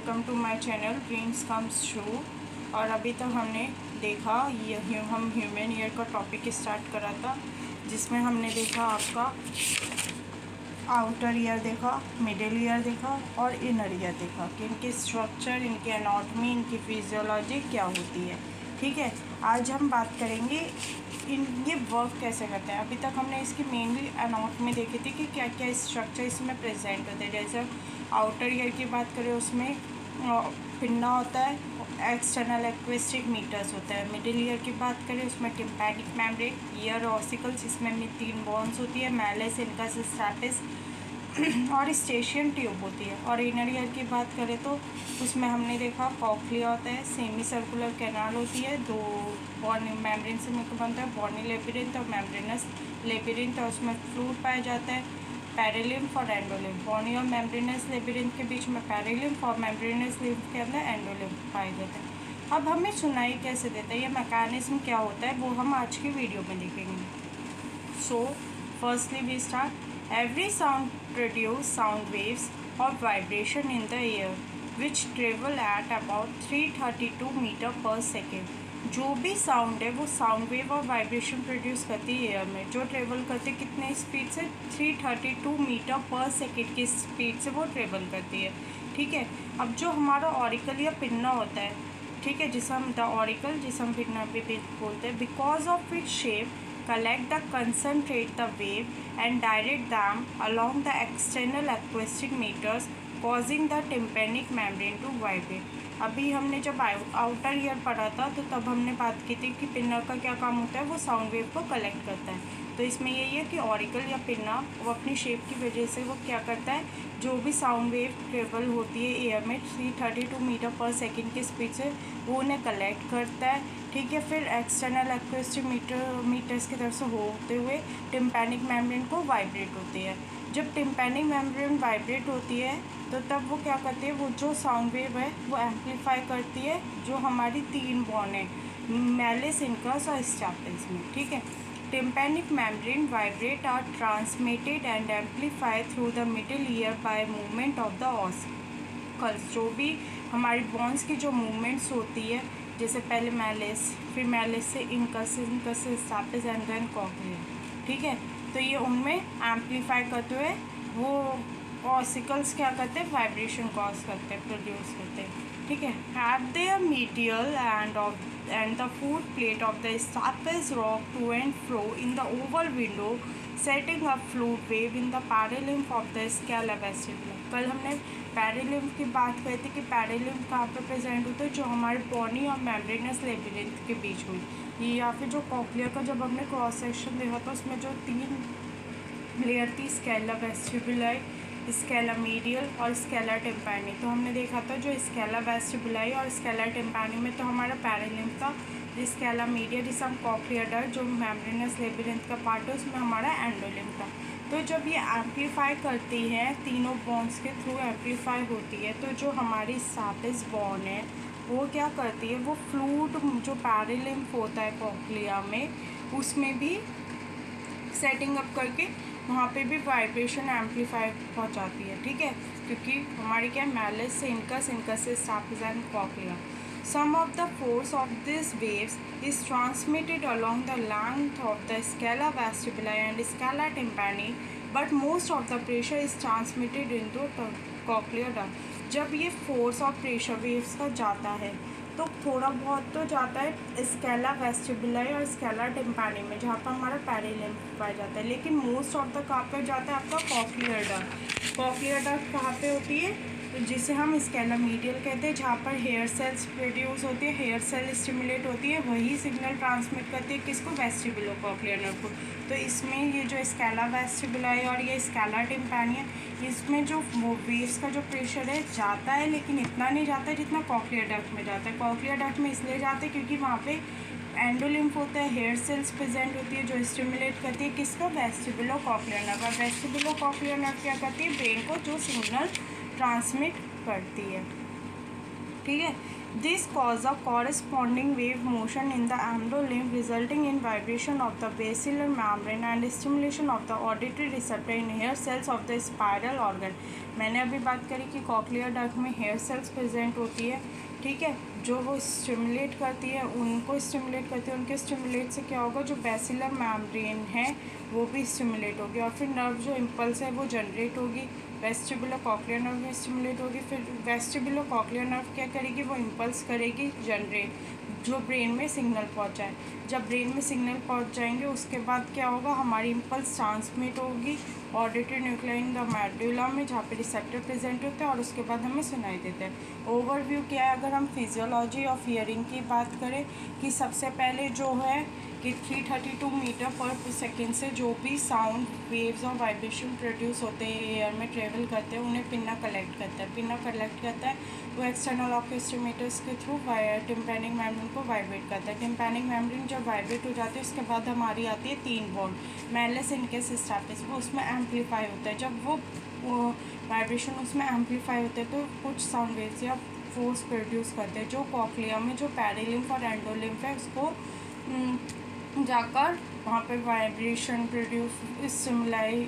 Welcome to my channel dreams comes true. और अभी तक हमने देखा ये हम ह्यूमन ईयर का टॉपिक स्टार्ट करा था, जिसमें हमने देखा आपका आउटर ईयर देखा, मिडिल ईयर देखा और इनर ईयर देखा कि इनकी स्ट्रक्चर, इनकी एनाटॉमी, इनकी फिजियोलॉजी क्या होती है। ठीक है, आज हम बात करेंगे ये वर्क कैसे करते हैं। अभी तक हमने इसकी मेनली एनाटॉमी देखी थी कि क्या क्या स्ट्रक्चर इसमें प्रेजेंट होते हैं। जैसे आउटर ईयर की बात करें, उसमें पिन्ना होता है, एक्सटर्नल एक्वेस्टिक मीटर्स होता है। मिडिल ईयर की बात करें, उसमें टिम्पैनिक मेम्ब्रेन, ईयर ऑसिकल्स, इसमें 3 बोन्स होती है, मैलस, इनकस, स्टैटिस और स्टेशियन ट्यूब होती है। और इनर ईयर की बात करें तो उसमें हमने देखा कॉक्लिया होता है, सेमी सर्कुलर कैनाल होती है, 2 बॉर्नी मेम्ब्रेन से मिलकर बनता है, बॉर्नी लेबिरिंथ और मेम्ब्रेनस लेबिरिंथ, और उसमें फ्लूइड पाया जाता है, पेरिलिम्फ और एंडोलिम्फ। बॉर्नी और मेम्ब्रेनस लेबिरिंथ के बीच में पेरिलिम्फ और मेम्ब्रेनस लिम्फ के अंदर एंडोलिम्फ पाए जाते हैं। अब हमें सुनाई कैसे देता है, ये मैकेनिज्म क्या होता है, वो हम आज की वीडियो में देखेंगे। So firstly we start. Every sound produces sound waves or vibration in the air which travel at about 332 metre पर सेकेंड। जो भी साउंड है वो साउंड वेव और वाइब्रेशन प्रोड्यूस करती है एयर में, जो ट्रेवल करती है कितने स्पीड से, 332 मीटर पर सेकेंड की स्पीड से वो ट्रेवल करती है। ठीक है, अब जो हमारा ऑरिकल या पिन्ना होता है, ठीक है, जिसे हम द ऑरिकल, जिसे हम पिन्ना भी बोलते हैं, because of its shape collect the concentrate the wave and direct them along the external acoustic meters causing the tympanic membrane to vibrate। अभी हमने जब आउटर ईयर पढ़ा था तो तब हमने बात की थी कि पिन्ना का क्या काम होता है, वो साउंड वेव को कलेक्ट करता है। तो इसमें यही है कि ऑरिकल या पिन्ना वो अपनी शेप की वजह से वो क्या करता है, जो भी साउंड वेव ट्रेवल होती है एयर में 332 मीटर पर सेकेंड की स्पीड से, वो उन्हें कलेक्ट करता है। ठीक है, फिर एक्सटर्नल एक्वेस्टिक मीटर्स की तरफ से होते हुए टिम्पैनिक मेम्ब्रेन को वाइब्रेट होती है। जब टिम्पैनिक मेम्ब्रेन वाइब्रेट होती है तो तब वो क्या करती है, वो जो साउंड वेव है वो एम्पलीफाई करती है जो हमारी 3 बॉन है, मैलिस, इनकस और स्टैटिस में। ठीक है, tympanic membrane vibrate are transmitted and amplified through the middle ear by movement of the ossicles। जो भी हमारी बॉन्स की जो मूवमेंट्स होती है, जैसे पहले मैलिस, फिर मैलिस से इनकस, इनकस से स्टैटिस एंड देन कॉक्लिया। ठीक है, तो ये उनमें एम्पलीफाई करते हुए वो ऑसिकल्स क्या करते हैं, वाइब्रेशन कॉज करते हैं, प्रोड्यूस करते हैं। ठीक है, at the medial and the foot plate of the stapes rock to and fro in the oval window, setting up fluid wave in the perilymph of the scala vestibula। कल हमने perilymph की बात करी थी कि पेरिलिम्फ कहाँ पे present होता है, जो हमारे बॉनी और मेम्ब्रेनस लेबिरिंथ के बीच में, ये या फिर जो कॉक्लिया का जब हमने क्रॉस सेक्शन देखा था उसमें जो 3 लेयर थी, स्केला वेस्टिबुलाई, स्केला मीडियल और स्केला टिम्पैनी। तो हमने देखा था जो स्केला वेस्टिबुलाई और स्केला टिम्पैनी में तो हमारा पेरिलिम्फ था, स्केला मीडियल जिसे हम कॉक्लिया डक्ट, जो मेम्ब्रेनस लेबिरिंथ का पार्ट है, उसमें हमारा एंडोलिम्फ था। तो जब ये एम्पलीफाई करती है, तीनों बॉन्स के थ्रू एम्पलीफाई होती है, तो जो हमारी स्टैटिस बॉन है वो क्या करती है, वो फ्लूइड जो पेरिलिम्फ होता है कॉक्लिया में, उसमें भी सेटिंग अप करके वहाँ पे भी वाइब्रेशन एम्पलीफाई पहुँचाती है। ठीक है, क्योंकि हमारी क्या मैलिस से इनकस, इनकस से stapes and cochlea. Some of the force of these waves is transmitted along the length of the scala vestibuli and scala tympani, but most of the pressure is transmitted into the cochlear duct। जब ये force और pressure waves का जाता है तो थोड़ा बहुत तो जाता है स्केला वेस्टिबुलाई और स्केला टिम्पैनी में, जहाँ पर हमारा पेरिलिम्फ पाया जाता है, लेकिन मोस्ट ऑफ द कहाँ पर जाता है, आपका कॉक्लियर डक्ट। कॉक्लियर डक्ट कहाँ पे होती है, तो जिसे हम स्केला मीडियल कहते हैं, जहाँ पर हेयर सेल्स प्रोड्यूस होती है, हेयर सेल स्टिमुलेट होती है, वही सिग्नल ट्रांसमिट करती है किसको, वेस्टिबुलो कॉक्लियर नर्व को। तो इसमें ये जो स्केला वेस्टिबुलाई और ये स्केला टिम्पैनी है, इसमें जो वेव्स का जो प्रेशर है जाता है, लेकिन इतना नहीं जाता है जितना कॉक्लियर डक्ट में जाता है। कॉक्लियर डक्ट में इसलिए जाता है क्योंकि वहाँ पे एंडोलिम्फ होता है, हेयर सेल्स प्रेजेंट होती है जो स्टिमुलेट करती है किसको, वेस्टिबुलो कॉक्लियर नर्व। और वेस्टिबुलो कॉक्लियर नर्व क्या करती है, ब्रेन को जो सिग्नल ट्रांसमिट करती है। ठीक है। This cause a corresponding wave motion in the endolymph resulting in vibration of the basilar membrane and stimulation of the auditory receptor in hair cells of the spiral organ. मैंने अभी बात करी कि cochlear duct में hair cells present होती है, ठीक है, जो वो स्टिमुलेट करती है, उनको स्टिमुलेट करती है। उनके स्टिमुलेट से क्या होगा, जो बेसिलर मेम्ब्रेन है वो भी स्टिमुलेट होगी और फिर नर्व जो इम्पल्स है वो जनरेट होगी, वेस्टिबुलर कॉक्लियर नर्व में स्टिमुलेट होगी। फिर वेस्टिबुलर कॉक्लियर नर्व क्या करेगी, वो इम्पल्स करेगी जनरेट, जो ब्रेन में सिग्नल पहुंचाए। जब ब्रेन में सिग्नल पहुंच जाएंगे उसके बाद क्या होगा, हमारी इम्पल्स ट्रांसमिट होगी auditory nuclei in the medulla में, जहाँ पे रिसेप्टर प्रेजेंट होते हैं और उसके बाद हमें सुनाई देते हैं। ओवरव्यू क्या है, अगर हम फिजियोलॉजी ऑफ हियरिंग की बात करें कि सबसे पहले जो है कि 332 मीटर पर सेकेंड से जो भी साउंड वेव्स और वाइब्रेशन प्रोड्यूस होते हैं, एयर में ट्रेवल करते हैं, उन्हें पिन्ना कलेक्ट करता है। पिन्ना कलेक्ट करता है वो एक्सटर्नल ऑर्केस्ट्रोमीटर्स के थ्रू टिम्पैनिक मेम्ब्रेन को वाइब्रेट करता है। टिम्पैनिक मेम्ब्रेन जब वाइब्रेट हो जाती है उसके बाद हमारी आती है 3 बॉन्ड, मैलेस इनकेस स्टैटिस, वो उसमें एम्पलीफाई होता है। जब वो वाइब्रेशन उसमें एम्पलीफाई होते हैं तो कुछ साउंड वेव्स या फोर्स प्रोड्यूस करते हैं, जो कॉक्लिया में जो पेरिलिम्फ और एंडोलिम्फ है उसको जाकर वहाँ पे वाइब्रेशन प्रोड्यूस स्टिमुलाई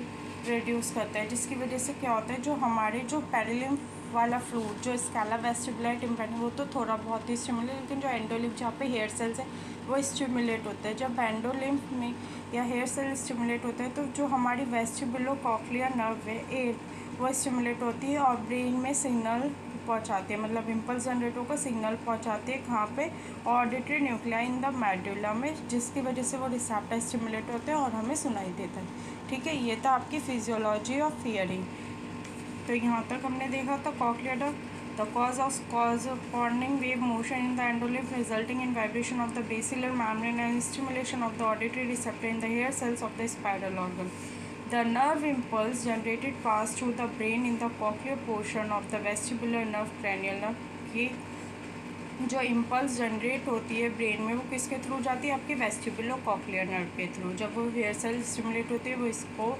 प्रोड्यूस करता है, जिसकी वजह से क्या होता है, जो हमारे जो पेरिलिम्फ वाला फ्लूइड जो स्कैला वेस्टिबुलर टिम्पैनिक वो तो थोड़ा बहुत ही स्टिमुलेट, लेकिन जो एंडोलिम्फ जहाँ पे हेयर सेल्स है वो स्टिमुलेट होता है। जब एंडोलिम्फ में या हेयर सेल स्टिमुलेट होता है तो जो हमारी वेस्टिबुलो कॉक्लियर नर्व है वो स्टिमुलेट होती है और ब्रेन में सिग्नल पहुंचाती है, मतलब इम्पल्स जनरेट होकर सिग्नल पहुंचाती है कहाँ पे, auditory nuclei in the medulla में, जिसकी वजह से वो रिसेप्टर स्टिमुलेट होते हैं और हमें सुनाई देता है। ठीक है, ये था आपकी फिजियोलॉजी ऑफ हियरिंग। तो यहाँ तक हमने देखा था cochlear duct, the cause of corresponding wave motion in the endolymph resulting in vibration of the basilar membrane and stimulation of the auditory receptor in the hair cells of the spiral organ. The nerve impulse generated pass through the brain in the cochlear portion of the vestibular nerve cranial nerve की जो impulse generate होती है brain में वो किसके through जाती है, आपके वेस्टिबुलो कॉक्लियर नर्व के थ्रू। जब वो हेयर सेल स्टिमुलेट होती है वो इसको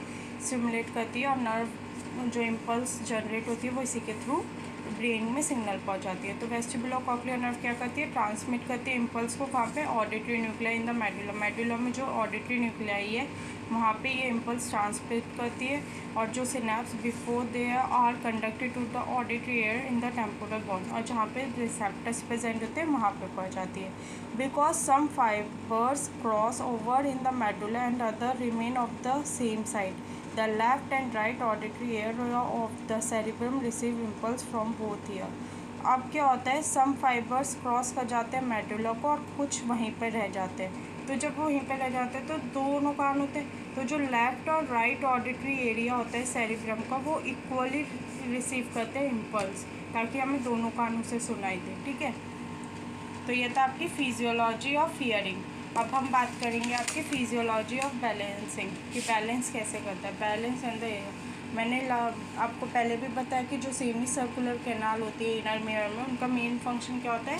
स्टिमुलेट करती है और नर्व जो इम्पल्स जनरेट होती है वो इसी के थ्रू ब्रेन में सिग्नल पहुंचाती है। तो वेस्टिबुलो कॉक्लियर नर्व क्या करती है, ट्रांसमिट करती है इम्पल्स को कहाँ पे, auditory nuclei in the medulla. Medulla में जो ऑडिटरी न्यूक्लियाई है वहाँ पे ये इम्पल्स ट्रांसमिट करती है और जो synapse before they are conducted to the auditory air in the temporal bone, और जहाँ पे रिसेप्टर्स प्रेजेंट होते हैं वहाँ पे पहुँचाती है। Because some fibres cross over in the medulla and other remain of the same side, the left and right auditory area of the cerebrum receive impulse from both ear। अब क्या होता है, सम फाइबर्स क्रॉस कर जाते हैं medulla को और कुछ वहीं पर रह जाते हैं। तो जब वो वहीं पर रह जाते हैं तो दोनों कान होते हैं, तो जो लेफ़्ट और राइट ऑडिटरी एरिया होता है सेरिब्रम का वो इक्वली रिसीव करते हैं इम्पल्स, ताकि हमें दोनों कानों से सुनाई दे। ठीक है, तो ये था आपकी फिजियोलॉजी ऑफ हियरिंग। अब हम बात करेंगे आपकी फिजियोलॉजी ऑफ बैलेंसिंग कि बैलेंस कैसे करता है। बैलेंस एंड द एयर, मैंने आपको पहले भी बताया कि जो सेमी सर्कुलर कैनाल होती है इनर मिरर में, उनका मेन फंक्शन क्या होता है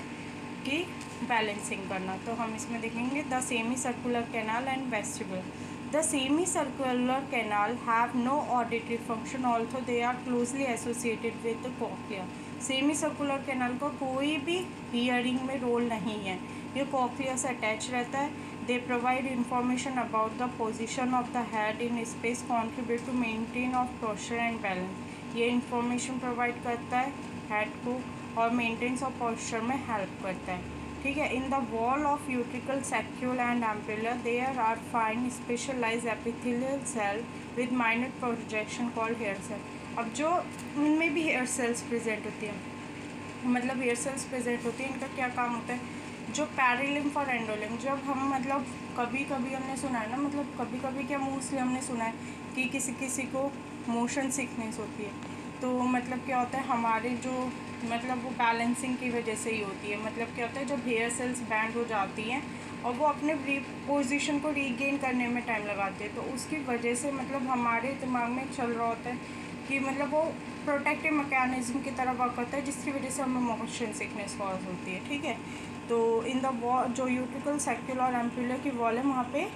कि बैलेंसिंग करना। तो हम इसमें देखेंगे the semi circular canal and vestibule. The semi circular canal have no auditory function also they are closely associated with the cochlea. Semi circular canal का कोई भी हियरिंग में रोल नहीं है, ये कॉक्लिया से अटैच रहता है। They provide information about the position of the head in space, contribute to maintain of posture and balance. ये इंफॉर्मेशन प्रोवाइड करता है हेड को और मेंटेनेंस ऑफ पोस्चर में हेल्प करता है। ठीक है, in the wall of utricle saccule and ampullar there are fine specialise epithelial cell with minor projection called hair cell. अब जो इनमें भी हेयर सेल्स प्रेजेंट होती हैं, मतलब हेयर सेल्स प्रेजेंट होती हैं, इनका क्या काम होता है, जो पेरिलिम्फ और एंडोलिम्फ, जब हम मतलब कभी कभी हमने सुना है ना, मतलब कभी कभी क्या मोस्टली हमने सुना है कि किसी किसी को मोशन सिकनेस होती है, तो मतलब क्या होता है हमारे जो मतलब वो बैलेंसिंग की वजह से ही होती है। मतलब क्या होता है जब हेयर सेल्स बैंड हो जाती हैं और वो अपने पोजीशन को रीगेन करने में टाइम लगाती है, तो उसकी वजह से मतलब हमारे दिमाग में चल रहा होता है कि मतलब वो प्रोटेक्टिव मैकेनिज्म की तरह वर्क करता है, जिसकी वजह से हमें मोशन सिकनेस कॉज होती है। ठीक है, तो इन द वॉल जो यूट्रिकल सैक्यूल और एम्पुलर की वॉल है वहाँ पे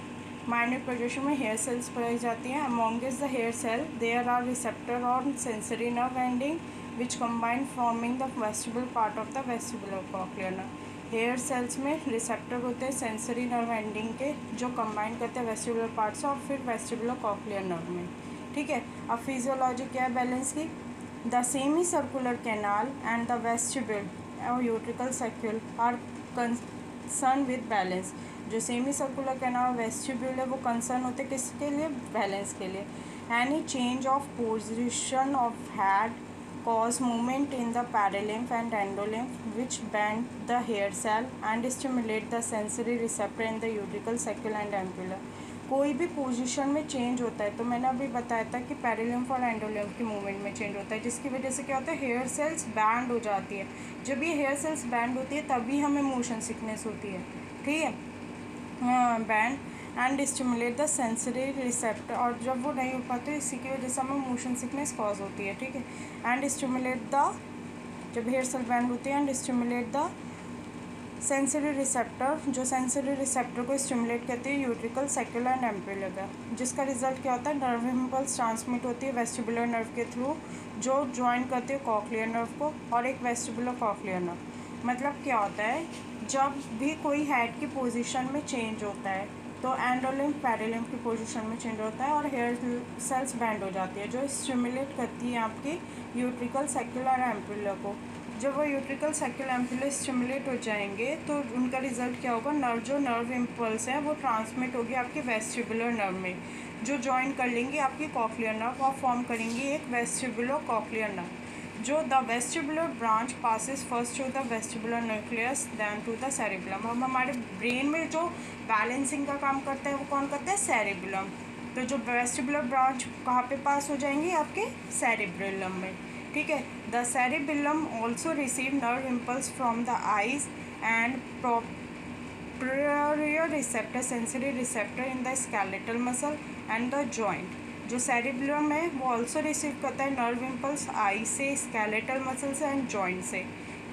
माइनर प्रोजेक्शन में हेयर सेल्स पाई जाती हैं। Amongst the hair cell there are receptor और sensory nerve ending which combine forming the vestibular part of the vestibular cochlear nerve. Hair cells में रिसेप्टर होते हैं सेंसरी नर्व एंडिंग के, जो कंबाइन करते हैं वेस्टिबुलर पार्ट्स और फिर वेस्टिबुलर कॉक्लियर नर्व में। ठीक है, अब फिजियोलॉजी क्या है बैलेंस की? The semi circular canal and the vestibule और utricle saccule are concern with balance. जो सेमी सर्कुलर कैनाल और वेस्टिब्यूल है वो कंसर्न होते हैं किसके लिए? बैलेंस के लिए। Any change of position of head cause movement in the perilymph and endolymph which bend the hair cell and stimulate the sensory receptor in the utricle saccule and ampulla। कोई भी position में change होता है, तो मैंने अभी बताया था कि पेरिलिम्फ और एंडोलिम्फ की मूवमेंट में चेंज होता है, जिसकी वजह से क्या होता है? हेयर सेल्स बैंड हो जाती है। जब ये हेयर सेल्स बैंड होती है तभी हमें मोशन सिकनेस होती है। ठीक है, band and stimulate the sensory receptor, और जब वो नहीं हो पाते इसी की वजह से हमें मोशन सिकनेस कॉज होती है। ठीक है, एंड स्टिमुलेट द, जब हेयर सेल बैंड होती है, and stimulate the sensory receptor, जो सेंसरी रिसेप्टर को स्टिमुलेट करती है यूट्रिकल सेक्युलर एंड एम्पुलर का, जिसका रिजल्ट क्या होता है? नर्व इम्पल्स ट्रांसमिट होती है वेस्टिबुलर नर्व के थ्रू, जो ज्वाइन करती है कॉक्लियर नर्व को और एक वेस्टिबुलर कॉक्लियर नर्व। मतलब क्या होता है? जब भी कोई हेड की पोजीशन में चेंज होता है तो एंडोलिम्फ पेरिलिम्फ की पोजीशन में चेंज होता है और हेयर सेल्स बैंड हो जाती है, जो स्टिमुलेट करती है आपकी यूट्रिकल सेक्युलर एम्पुलर को। जब वो यूट्रिकल सेक्युलर एम्पुलर स्टिमुलेट हो जाएंगे तो उनका रिजल्ट क्या होगा? नर्व इम्पल्स है वो ट्रांसमिट होगी आपके वेस्टिबुलर नर्व में, जो ज्वाइन कर लेंगे आपकी कॉक्लियर नर्व और फॉर्म करेंगी एक वेस्टिबुलर कॉक्लियर नर्व। जो the vestibular branch passes first to the vestibular nucleus then to the cerebellum. हम हमारे ब्रेन में जो बैलेंसिंग का काम करता है वो कौन करता है? सेरिबुलम। तो जो वेस्टिबुलर ब्रांच कहाँ पे पास हो जाएंगी? आपके सेरिबुलम में। ठीक है, the cerebellum also receive nerve impulse from the eyes and proprio receptor sensory receptor in the skeletal muscle and the joint. जो सेरिबुलम है वो ऑल्सो रिसीव करता है नर्व इम्पल्स आई से, स्केलेटल मसल से एंड जॉइंट से।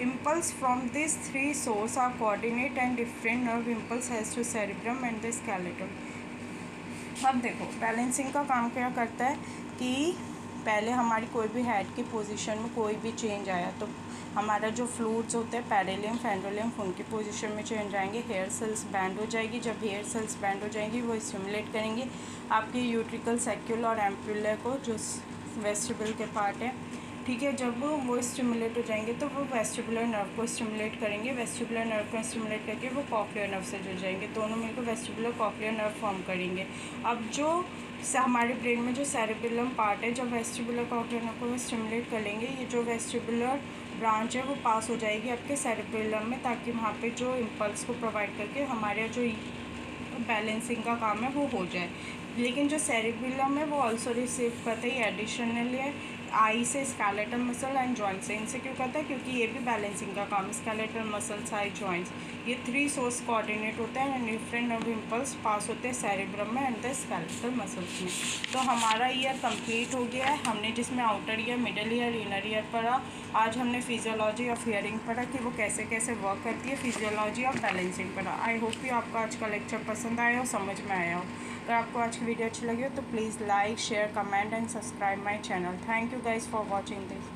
Impulse from this three source are coordinate and different nerve impulse has to cerebrum and the skeletal. अब देखो बैलेंसिंग का काम क्या करता है कि पहले हमारी कोई भी हेड की पोजीशन में कोई भी चेंज आया तो हमारा जो फ्लूइड्स होते हैं पेरिलिम्फ एंडोलिम्फ उनकी पोजीशन में चेंज आएंगे, हेयर सेल्स बैंड हो जाएगी। जब हेयर सेल्स बैंड हो जाएंगी वो स्टिमुलेट करेंगी आपकी यूट्रिकल सेक्युल और एम्पुलर को, जो वेस्टिबुल के पार्ट है। ठीक है, जब वो स्टिमुलेट हो जाएंगे तो वो वेस्टिबुलर नर्व को स्टिमुलेट करेंगे, वेस्टिबुलर नर्व को स्टिमुलेट करके वो कॉक्लियर नर्व से जुड़ जाएंगे, दोनों मिलकर वेस्टिबुलर कॉक्लियर नर्व फॉर्म करेंगे। अब जो हमारे ब्रेन में जो सेरिबुलम पार्ट है, जब वेस्टिबुलर कॉक्लियर नर्व को स्टिमुलेट करेंगे, ये जो वेस्टिबुलर ब्रांच है वो पास हो जाएगी आपके सेरिबुलम में, ताकि वहाँ पे जो इम्पल्स को प्रोवाइड करके हमारे जो बैलेंसिंग का काम है वो हो जाए। लेकिन जो सेरिबुलम है वो ऑल्सो रिसीव करता है एडिशनली है आई से, स्केलेटल मसल एंड जॉइंट से। इनसे क्यों करता है? क्योंकि ये भी बैलेंसिंग का काम, स्केलेटल मसल्स आई जॉइंट्स, ये थ्री सोर्स कोऑर्डिनेट होते हैं एंड डिफरेंट नर्व इम्पल्स पास होते हैं सेरिब्रम में एंड द स्केलेटल मसल्स में। तो हमारा ईयर कंप्लीट हो गया है। हमने जिसमें outer ear, middle ear, inner ear पढ़ा। आज हमने फिजियोलॉजी ऑफ हियरिंग पढ़ा कि वो कैसे कैसे वर्क करती है, फिजियोलॉजी ऑफ बैलेंसिंग पढ़ा। आई होप कि आपको आज का लेक्चर पसंद आया हो, समझ में आया हो। अगर आपको आज की वीडियो अच्छी लगी हो तो please like, share, comment and subscribe my channel. Thank you guys for watching this.